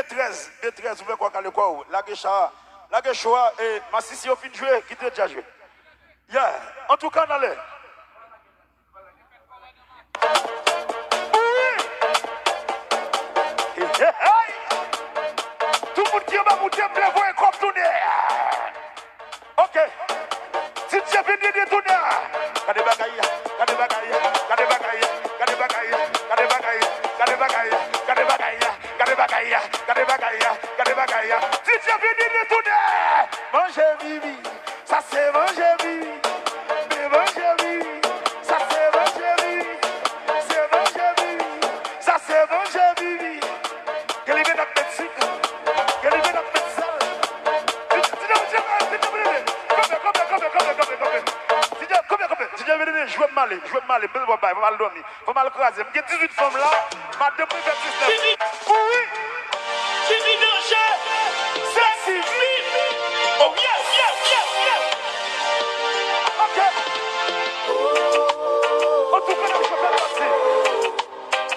B13, vous voulez quoi, quoi, la Guéchoa, et ma sissi au fin de jouer, qui t'a déjà joué. Yeah, en tout cas, allez. Tout le monde qui va monter, vous voyez comme tourner. Ok. Si tu as venu de tourner, Kade bagaille, Kade bagaille, Kade bagaille, Kade bagaille, Kade bagaille, Kade bagaille, Kade bagaille, Kade bagaille, Kade bagaille, Kade bagaille. Si tu as venu de tourner, mangez Bibi, ça c'est manger Bibi, mais manger Bibi, ça c'est manger Bibi, c'est manger Bibi, ça c'est manger Bibi. Quel est le médecin? Quel est le médecin? Je vais m'aller, mal dormir, faut mal craser. Il y a 18 femmes là, ma deux premières 19. Oui, Jimmy Danger, sexy, oh yes, yes, yes, yes. Ok. En tout cas, je vais passer.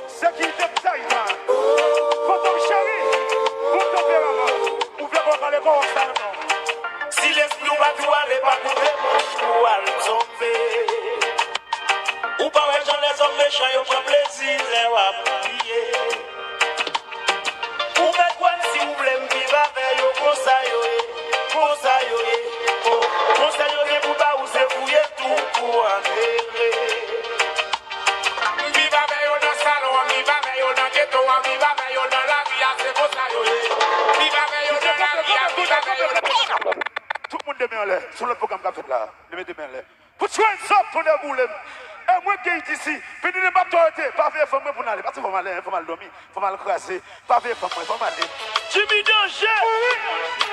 C'est qui détaille, man. Quand on chérit, pour tomber là-bas, ouvrez vos balais, vos salons. Si l'esprit va tout aller, pas tout le monde, ou à le tomber. Ou pas ouais, j'en les hommes méchants, ils prennent plaisir, les wap prier. Ou mettre quoi si vous voulez me vivre avec eux, comme ça yo, pour ça yo, pour pas vous fouiller tout pour enterrer. Vivre avec eux dans le salon, vivre avec eux dans le ghetto, vivre avec eux dans la vie, c'est pour ça yo, vivre avec eux dans la vie, vivre avec eux dans la vie. Tout le monde demeure là, sur le programme qu'a fait là, le met demain là. Put your hands up pour les boules. Et moi qui est ici, fini de m'autorité, pas faire femme pour aller, parce qu'il faut mal dormir, faut mal crasser, pas faire femme, faut mal aller. Jimmy Danger!